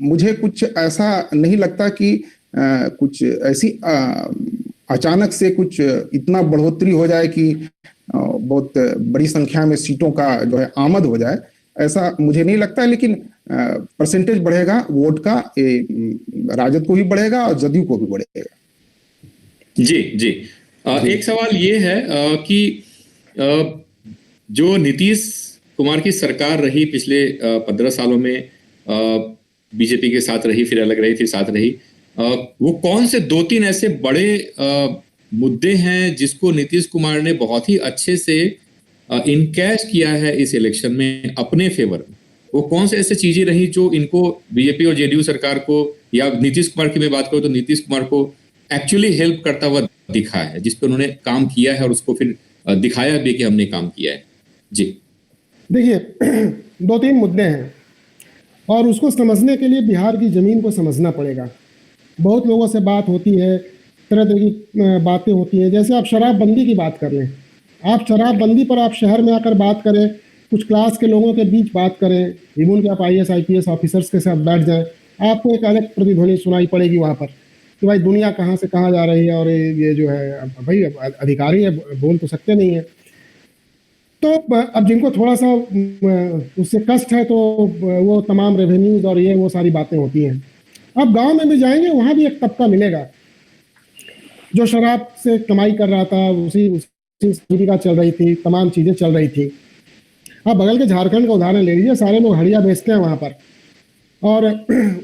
S3: मुझे कुछ ऐसा नहीं लगता कि कुछ ऐसी अचानक से कुछ इतना बढ़ोतरी हो जाए कि बहुत बड़ी संख्या में सीटों का जो है आमद हो जाए, ऐसा मुझे नहीं लगता है। लेकिन परसेंटेज बढ़ेगा वोट का, राजद को भी बढ़ेगा और जदयू को भी बढ़ेगा।
S1: जी जी, एक सवाल ये है कि जो नीतीश कुमार की सरकार रही पिछले 15 सालों में, बीजेपी के साथ रही, फिर अलग रही, फिर साथ रही, वो कौन से 2-3 ऐसे बड़े मुद्दे हैं जिसको नीतीश कुमार ने बहुत ही अच्छे से इनकैश किया है इस इलेक्शन में अपने फेवर में? वो कौन से ऐसे चीजें रही जो इनको, बीजेपी और जेडीयू सरकार को, या नीतीश कुमार की मैं बात करूं तो नीतीश कुमार को एक्चुअली हेल्प करता हुआ दिखा है, जिस पर उन्होंने काम किया है और उसको फिर दिखाया भी कि हमने काम किया है? जी
S2: देखिए, 2-3 मुद्दे हैं और उसको समझने के लिए बिहार की ज़मीन को समझना पड़ेगा। बहुत लोगों से बात होती है, तरह तरह की बातें होती हैं। जैसे आप शराबबंदी की बात कर लें, आप शराबबंदी पर आप शहर में आकर बात करें, कुछ क्लास के लोगों के बीच बात करें, इवन कि आप IAS IPS ऑफिसर्स के साथ बैठ जाएं, आपको एक अलग प्रतिध्वनि सुनाई पड़ेगी वहाँ पर कि भाई दुनिया कहाँ से कहाँ जा रही है, और ये जो है भाई अधिकारी है, बोल तो सकते नहीं है। तो अब जिनको थोड़ा सा उससे कष्ट है तो वो तमाम रेवेन्यूज और ये वो सारी बातें होती हैं। अब गांव में भी जाएंगे, वहाँ भी एक तबका मिलेगा जो शराब से कमाई कर रहा था, उसी उसी जीविका चल रही थी, तमाम चीज़ें चल रही थी। अब बगल के झारखंड का उदाहरण ले लीजिए, सारे लोग हड़िया बेचते हैं वहाँ पर और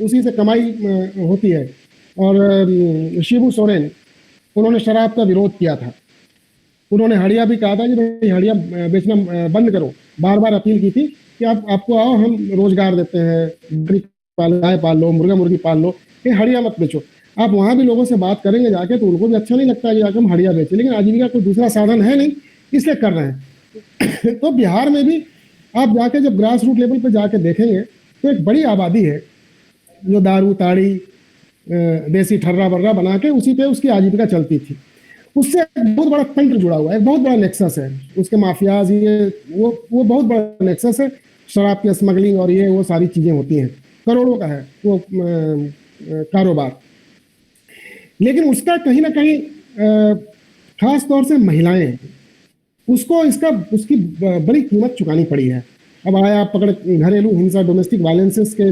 S2: उसी से कमाई होती है। और शिबू सोरेन, उन्होंने शराब का विरोध किया था, उन्होंने हड़िया भी कहा था कि भाई हड़िया बेचना बंद करो, बार बार अपील की थी कि आपको आओ, हम रोजगार देते हैं, बकरी गाय पाल लो, मुर्गा मुर्गी पाल लो, ये हड़िया मत बेचो। आप वहाँ भी लोगों से बात करेंगे जाके तो उनको भी अच्छा नहीं लगता है कि जाके हम हड़िया बेचें, लेकिन आजीविका कोई दूसरा साधन है नहीं, इसलिए कर रहे हैं। तो बिहार में भी आप जाके जब ग्रास रूट लेवल पर जाके देखेंगे तो एक बड़ी आबादी है जो दारू ताड़ी देसी ठर्रा बर्रा बना के उसी पे उसकी आजीविका चलती थी। उससे एक बहुत बड़ा तंत्र जुड़ा हुआ है, एक बहुत बड़ा नेक्सस है, उसके माफियाज ये वो बहुत बड़ा नेक्सस है। शराब की स्मगलिंग और ये वो सारी चीजें होती हैं, करोड़ों का है वो कारोबार। लेकिन उसका कहीं ना कहीं खास तौर से महिलाएं, उसको उसकी बड़ी कीमत चुकानी पड़ी है। अब आया पकड़ घरेलू हिंसा, डोमेस्टिक वायलेंसेस के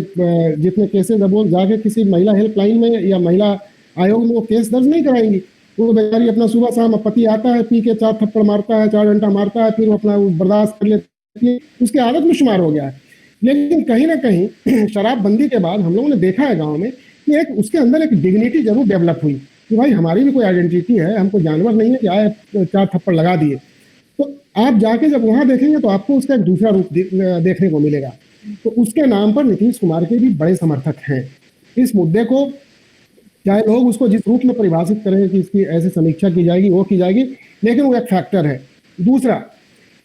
S2: जितने केसेस, अब वो जाके किसी महिला हेल्पलाइन में या महिला आयोग में वो केस दर्ज नहीं कराएंगी। वो बेचारी अपना सुबह शाम पति आता है, पी के 4 थप्पड़ मारता है, 4 डंडा मारता है, फिर वो अपना बर्दाश्त कर लेती है, उसकी आदत में शुमार हो गया है। लेकिन कहीं ना कहीं शराबबंदी के बाद हम लोगों ने देखा है गाँव में कि एक उसके अंदर एक डिग्निटी जरूर डेवलप हुई कि भाई हमारी भी कोई आइडेंटिटी है, हमको जानवर नहीं है कि आए 4 थप्पड़ लगा दिए। तो आप जाके जब वहां देखेंगे तो आपको उसका एक दूसरा रूप देखने को मिलेगा। तो उसके नाम पर नीतीश कुमार के भी बड़े समर्थक हैं। इस मुद्दे को चाहे लोग उसको जिस रूप में परिभाषित करें कि इसकी ऐसे समीक्षा की जाएगी, वो की जाएगी, लेकिन वो एक फैक्टर है। दूसरा,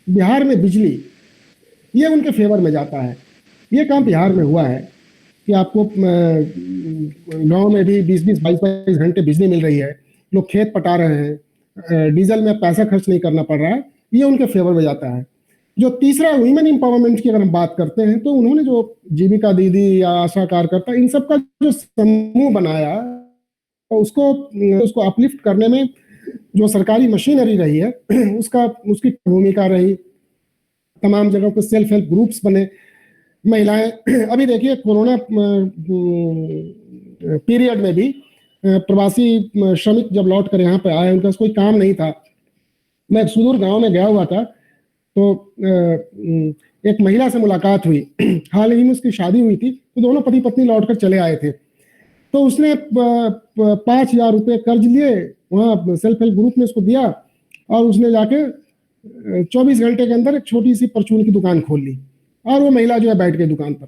S2: बिहार में बिजली, ये उनके फेवर में जाता है। ये काम बिहार में हुआ है कि आपको गांव में भी 20-20, 22-22 घंटे बिजली मिल रही है, लोग खेत पटा रहे हैं, डीजल में पैसा खर्च नहीं करना पड़ रहा है, ये उनके फेवर में जाता है। जो तीसरा, वुमेन एम्पावरमेंट की अगर हम बात करते हैं तो उन्होंने जो जीविका दीदी या आशा कार्यकर्ता, इन सब का जो समूह बनाया, उसको अपलिफ्ट करने में जो सरकारी मशीनरी रही है उसकी भूमिका रही। तमाम जगहों पर सेल्फ हेल्प ग्रुप्स बने, महिलाएं। अभी देखिए कोरोना पीरियड में भी प्रवासी श्रमिक जब लौट कर यहाँ पे आए, उनका कोई काम नहीं था। मैं एक सुदूर गांव में गया हुआ था तो एक महिला से मुलाकात हुई, हाल ही में उसकी शादी हुई थी, तो दोनों पति पत्नी लौटकर चले आए थे। तो उसने 5,000 रुपये कर्ज लिए, वहाँ सेल्फ हेल्प ग्रुप ने उसको दिया और उसने जाके 24 घंटे के अंदर एक छोटी सी परचून की दुकान खोल ली और वो महिला जो है बैठ गई दुकान पर।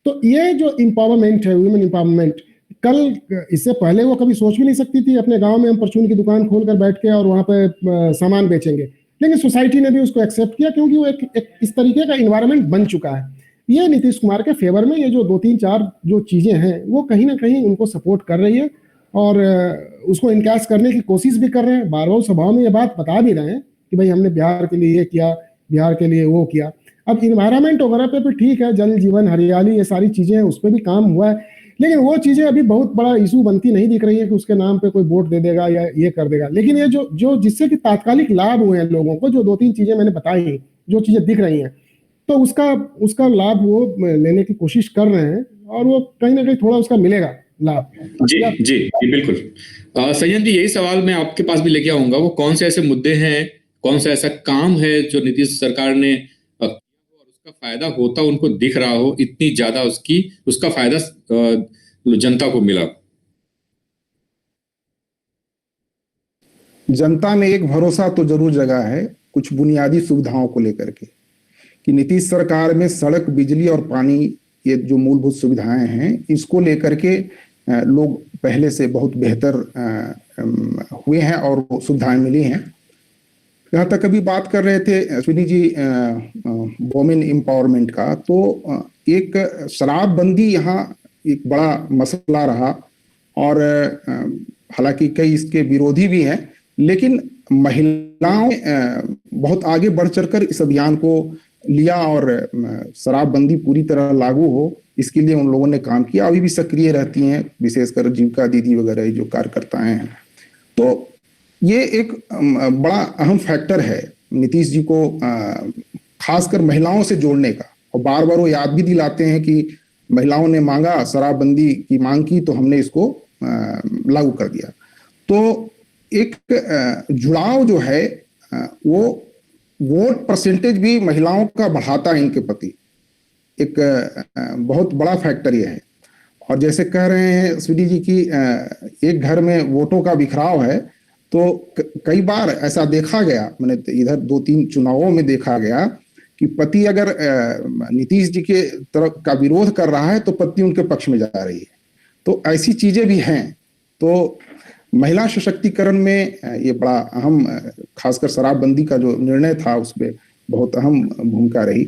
S2: तो ये जो एम्पावरमेंट है, वुमेन एम्पावरमेंट, कल इससे पहले वो कभी सोच भी नहीं सकती थी अपने गांव में हम परचून की दुकान खोलकर बैठ के और वहां पे सामान बेचेंगे, लेकिन सोसाइटी ने भी उसको एक्सेप्ट किया क्योंकि वो एक इस तरीके का इन्वायरमेंट बन चुका है। ये नीतीश कुमार के फेवर में ये जो 2-3-4 जो चीजें हैं वो कहीं ना कहीं उनको सपोर्ट कर रही है और उसको इनकैश करने की कोशिश भी कर रहे हैं। बार बार सभाओं में ये बात बता भी रहे हैं कि भाई हमने बिहार के लिए ये किया, बिहार के लिए वो किया। अब इन्वायरमेंट वगैरह पे भी ठीक है, जल जीवन हरियाली ये सारी चीजें हैं, उस पर भी काम हुआ है, लेकिन वो चीजें अभी बहुत बड़ा इशू बनती नहीं दिख रही है कि उसके नाम पे कोई वोट दे देगा या ये कर देगा। लेकिन ये जो जिससे कि तात्कालिक लाभ हुए हैं लोगों को, जो 2-3 चीजें मैंने बताई, जो चीजें दिख रही हैं, तो उसका लाभ वो लेने की कोशिश कर रहे हैं और वो कहीं ना कहीं थोड़ा उसका मिलेगा लाभ।
S1: जी जी जी बिल्कुल। संजय जी, यही सवाल मैं आपके पास भी लेके आऊंगा, वो कौन से ऐसे मुद्दे हैं, कौन सा ऐसा काम है जो नीतीश सरकार ने और उसका फायदा होता उनको दिख रहा हो, इतनी ज्यादा उसका फायदा जनता को मिला?
S3: जनता में एक भरोसा तो जरूर जगा है कुछ बुनियादी सुविधाओं को लेकर के, कि नीतीश सरकार में सड़क, बिजली और पानी, ये जो मूलभूत सुविधाएं हैं, इसको लेकर के लोग पहले से बहुत बेहतर हुए हैं और सुविधाएं मिली हैं। यहाँ तक अभी बात कर रहे थे अश्विनी जी वुमेन एम्पावरमेंट का, तो एक शराबबंदी यहाँ एक बड़ा मसला रहा, और हालांकि कई इसके विरोधी भी हैं, लेकिन महिलाओं बहुत आगे बढ़ चढ़कर इस अभियान को लिया और शराबबंदी पूरी तरह लागू हो, इसके लिए उन लोगों ने काम किया। अभी भी सक्रिय रहती हैं, विशेषकर जीविका दीदी वगैरह जो कार्यकर्ताएं हैं। तो ये एक बड़ा अहम फैक्टर है नीतीश जी को खासकर महिलाओं से जोड़ने का, और बार बार वो याद भी दिलाते हैं कि महिलाओं ने मांगा, शराबबंदी की मांग की, तो हमने इसको लागू कर दिया। तो एक जुड़ाव जो है वो वोट परसेंटेज भी महिलाओं का बढ़ाता है इनके प्रति, एक बहुत बड़ा फैक्टर ये है। और जैसे कह रहे हैं स्वीटी जी की एक घर में वोटों का बिखराव है, तो कई बार ऐसा देखा गया, मैंने इधर 2-3 चुनावों में देखा गया कि पति अगर नीतीश जी के तरफ का विरोध कर रहा है तो पत्नी उनके पक्ष में जा रही है। तो ऐसी चीजें भी हैं। तो महिला सशक्तिकरण में ये बड़ा अहम, खासकर शराबबंदी का जो निर्णय था उसमें बहुत अहम भूमिका रही।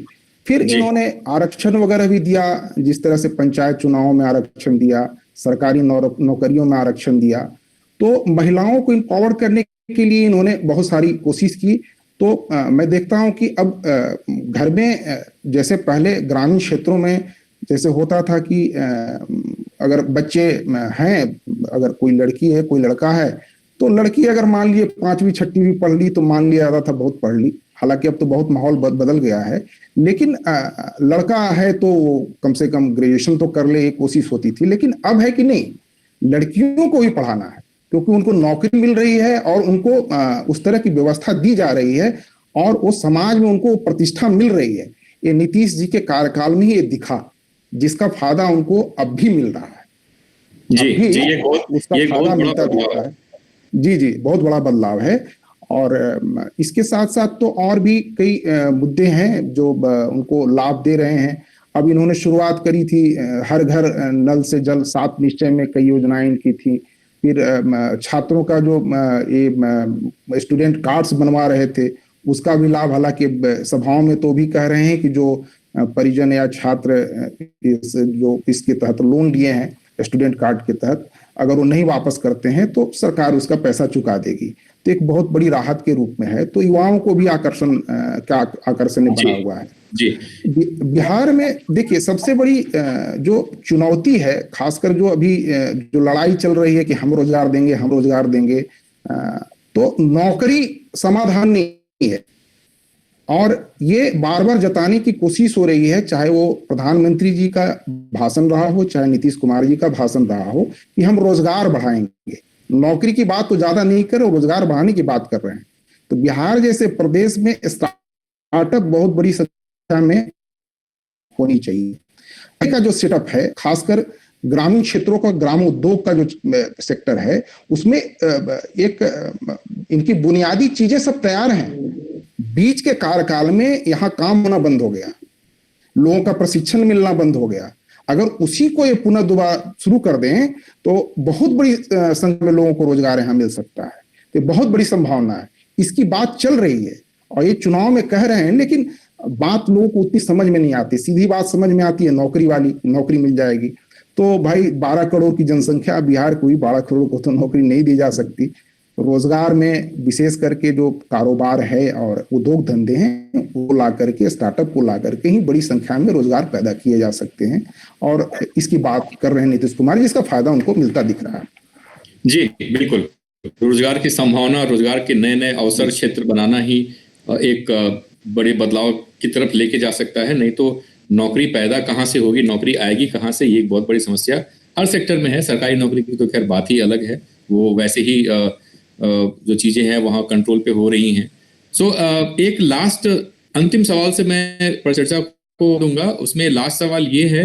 S3: फिर इन्होंने आरक्षण वगैरह भी दिया, जिस तरह से पंचायत चुनावों में आरक्षण दिया, सरकारी नौकरियों में आरक्षण दिया। तो महिलाओं को एम्पावर करने के लिए इन्होंने बहुत सारी कोशिश की। तो मैं देखता हूं कि अब घर में जैसे पहले ग्रामीण क्षेत्रों में जैसे होता था कि अगर बच्चे हैं, अगर कोई लड़की है कोई लड़का है, तो लड़की अगर मान लिए 5वीं 6वीं पढ़ ली तो मान लिया जाता था बहुत पढ़ ली। हालांकि अब तो बहुत माहौल बदल गया है, लेकिन लड़का है तो कम से कम ग्रेजुएशन तो कर ले, ये कोशिश होती थी। लेकिन अब है कि नहीं, लड़कियों को भी पढ़ाना है, क्योंकि उनको नौकरी मिल रही है और उनको उस तरह की व्यवस्था दी जा रही है और वो समाज में उनको प्रतिष्ठा मिल रही है। ये नीतीश जी के कार्यकाल में ही ये दिखा, जिसका फायदा उनको अब भी मिल रहा है।
S1: जी,
S3: उसका फायदा मिलता दिख रहा है। जी, बहुत बड़ा बदलाव है। और इसके साथ साथ तो और भी कई मुद्दे हैं जो उनको लाभ दे रहे हैं। अब इन्होंने शुरुआत करी थी हर घर नल से जल, 7 निश्चय में कई योजनाएं इनकी थी। फिर छात्रों का जो ये स्टूडेंट कार्ड्स बनवा रहे थे, उसका भी लाभ, हालांकि सभाओं में तो भी कह रहे हैं कि जो परिजन या छात्र जो इसके तहत लोन लिए हैं स्टूडेंट कार्ड के तहत, अगर वो नहीं वापस करते हैं तो सरकार उसका पैसा चुका देगी। तो एक बहुत बड़ी राहत के रूप में है। तो युवाओं को भी आकर्षण बना हुआ है।
S1: जी,
S3: बिहार में देखिए सबसे बड़ी जो चुनौती है, खासकर जो अभी जो लड़ाई चल रही है कि हम रोजगार देंगे, तो नौकरी समाधान नहीं है। और ये बार बार जताने की कोशिश हो रही है, चाहे वो प्रधानमंत्री जी का भाषण रहा हो, चाहे नीतीश कुमार जी का भाषण रहा हो, कि हम रोजगार बढ़ाएंगे। नौकरी की बात तो ज्यादा नहीं कर रहे, रोजगार बढ़ाने की बात कर रहे हैं। तो बिहार जैसे प्रदेश में स्टार्टअप बहुत बड़ी संख्या में होनी चाहिए। का जो सेटअप है, खासकर ग्रामीण क्षेत्रों का, ग्रामोद्योग का जो सेक्टर है, उसमें एक इनकी बुनियादी चीजें सब तैयार हैं। बीच के कार्यकाल में यहाँ काम होना बंद हो गया, लोगों का प्रशिक्षण मिलना बंद हो गया। अगर उसी को ये पुनः दोबारा शुरू कर दें तो बहुत बड़ी संख्या में लोगों को रोजगार यहाँ मिल सकता है। तो बहुत बड़ी संभावना है, इसकी बात चल रही है और ये चुनाव में कह रहे हैं, लेकिन बात लोगों को उतनी समझ में नहीं आती। सीधी बात समझ में आती है नौकरी वाली, नौकरी मिल जाएगी। तो भाई 12 करोड़ की जनसंख्या बिहार को, 12 करोड़ को तो नौकरी नहीं दी जा सकती। रोजगार में विशेष करके जो कारोबार है और उद्योग धंधे हैं, वो ला करके, स्टार्टअप को ला करके ही बड़ी संख्या में रोजगार पैदा किए जा सकते हैं। और इसकी बात कर रहे हैं नीतीश कुमार, जिसका फायदा उनको मिलता दिख रहा है।
S1: जी बिल्कुल, रोजगार की संभावना, रोजगार के नए नए अवसर क्षेत्र बनाना ही एक बड़े बदलाव की तरफ लेके जा सकता है। नहीं तो नौकरी पैदा कहाँ से होगी, नौकरी आएगी कहाँ से, ये एक बहुत बड़ी समस्या हर सेक्टर में है। सरकारी नौकरी की तो खैर बात ही अलग है, वो वैसे ही जो चीजें हैं वहाँ कंट्रोल पे हो रही हैं। सो एक लास्ट अंतिम सवाल से मैं परिचर्चा को दूंगा। उसमें लास्ट सवाल ये है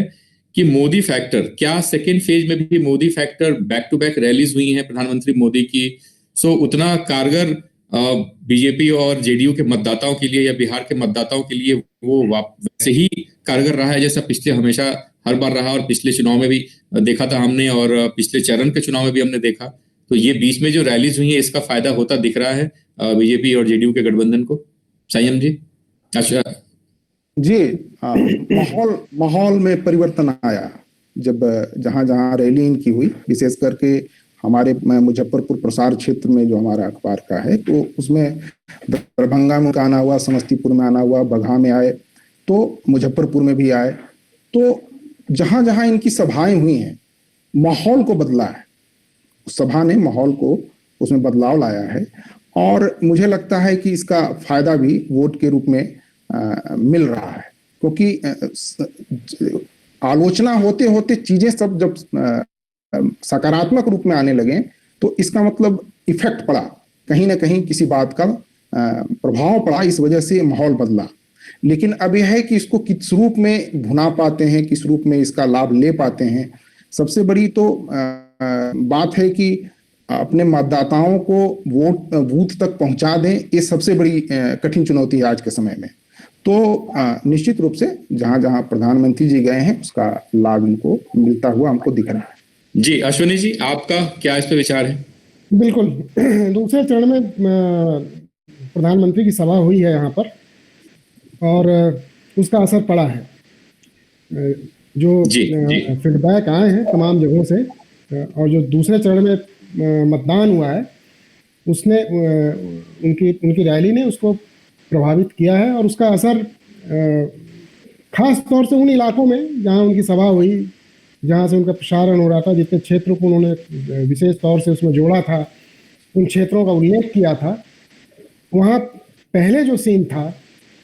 S1: कि मोदी फैक्टर, क्या सेकेंड फेज में भी Modi factor, back to back rallies हुई हैं प्रधानमंत्री मोदी की, सो उतना कारगर बीजेपी और जेडीयू के मतदाताओं के लिए या बिहार के मतदाताओं के लिए वो वैसे ही कारगर रहा है जैसा पिछले हमेशा हर बार रहा, और पिछले चुनाव में भी देखा था हमने, और पिछले चरण के चुनाव में भी हमने देखा। तो ये बीच में जो रैलीज हुई है, इसका फायदा होता दिख रहा है बीजेपी और जेडीयू के गठबंधन को। संयम जी, अच्छा।
S3: जी, माहौल माहौल में परिवर्तन आया जब जहां जहां रैली इनकी हुई, विशेष करके हमारे मुजफ्फरपुर प्रसार क्षेत्र में जो हमारा अखबार का है, तो उसमें दरभंगा में आना हुआ, समस्तीपुर में आना हुआ, बगहा में आए, तो मुजफ्फरपुर में भी आए। तो जहां जहां इनकी सभाएं हुई हैं, माहौल को बदला है। सभा ने माहौल को उसमें बदलाव लाया है, और मुझे लगता है कि इसका फायदा भी वोट के रूप में मिल रहा है, क्योंकि आलोचना होते होते चीजें सब जब सकारात्मक रूप में आने लगे, तो इसका मतलब इफेक्ट पड़ा, कहीं ना कहीं किसी बात का प्रभाव पड़ा, इस वजह से माहौल बदला। लेकिन अब यह है कि इसको किस रूप में भुना पाते हैं, किस रूप में इसका लाभ ले पाते हैं। सबसे बड़ी तो बात है कि अपने मतदाताओं को वोट बूथ तक पहुंचा दें, ये सबसे बड़ी कठिन चुनौती है आज के समय में। तो निश्चित रूप से जहां जहां प्रधानमंत्री जी गए हैं, उसका लाभ इनको मिलता हुआ हमको दिख रहा है।
S1: जी, अश्विनी जी, आपका क्या इस पे विचार है?
S2: बिल्कुल। दूसरे चरण में प्रधानमंत्री की सभा हुई है यहाँ पर, और उसका असर पड़ा है। जो फीडबैक आए हैं तमाम जगहों से, और जो दूसरे चरण में मतदान हुआ है, उसने उनकी रैली ने उसको प्रभावित किया है, और उसका असर खास तौर से उन इलाकों में जहां उनकी सभा हुई, जहां से उनका प्रसारण हो रहा था, जितने क्षेत्रों को उन्होंने विशेष तौर से उसमें जोड़ा था, उन क्षेत्रों का उल्लेख किया था, वहाँ पहले जो सीन था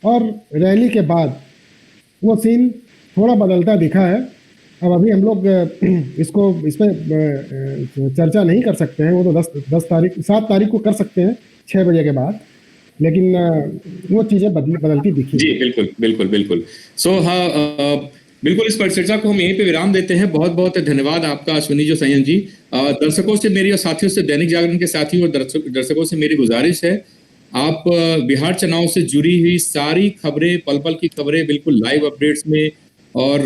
S2: और रैली के बाद वो सीन थोड़ा बदलता दिखा है। अब अभी हम लोग इस पर चर्चा नहीं कर सकते हैं, वो तो 7 तारीख को कर सकते हैं 6 बजे के बाद, लेकिन वो चीज़ें बदलती दिखी।
S1: जी, बिल्कुल। हाँ, बिल्कुल, इस परिचर्चा को हम यहीं पे विराम देते हैं। बहुत बहुत धन्यवाद आपका अश्विनी जो संयम जी। दर्शकों से मेरी और साथियों से, दैनिक जागरण के साथियों और दर्शकों से मेरी गुजारिश है, आप बिहार चुनाव से जुड़ी हुई सारी खबरें, पल पल की खबरें बिल्कुल लाइव अपडेट्स में, और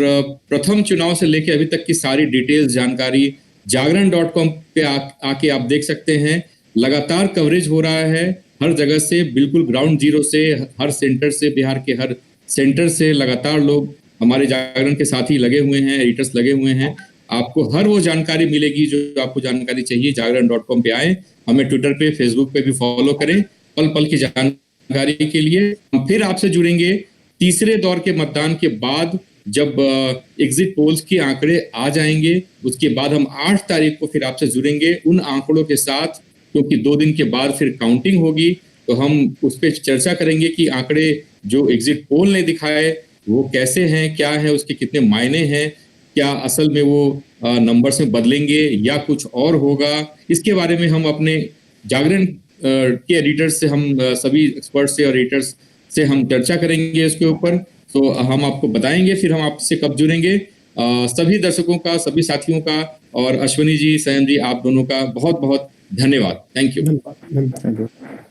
S1: प्रथम चुनाव से लेकर अभी तक की सारी डिटेल्स, जानकारी जागरण.com पे आके आप देख सकते हैं। लगातार कवरेज हो रहा है हर जगह से, बिल्कुल ग्राउंड जीरो से, हर सेंटर से, बिहार के हर सेंटर से लगातार लोग हमारे जागरण के साथ ही लगे हुए हैं, एडिटर्स लगे हुए हैं। आपको हर वो जानकारी मिलेगी जो आपको जानकारी चाहिए। जागरण.com पे आए, हमें ट्विटर पे, फेसबुक पे भी फॉलो करें पल पल की जानकारी के लिए। हम फिर आपसे जुड़ेंगे तीसरे दौर के मतदान के बाद, जब एग्जिट पोल्स के आंकड़े आ जाएंगे। उसके बाद हम 8 तारीख को फिर आपसे जुड़ेंगे उन आंकड़ों के साथ, क्योंकि 2 दिन के बाद फिर काउंटिंग होगी, तो हम उस पर चर्चा करेंगे कि आंकड़े जो एग्जिट पोल ने दिखाए वो कैसे हैं, क्या है, उसके कितने मायने हैं, क्या असल में वो नंबर्स में बदलेंगे या कुछ और होगा। इसके बारे में हम अपने जागरण के एडिटर्स से, हम सभी एक्सपर्ट्स से और एडिटर्स से हम चर्चा करेंगे इसके ऊपर। तो हम आपको बताएंगे फिर हम आपसे कब जुड़ेंगे। सभी दर्शकों का, सभी साथियों का, और अश्विनी जी, संयम जी, आप दोनों का बहुत बहुत धन्यवाद। Thank you.
S2: धन्यवाद।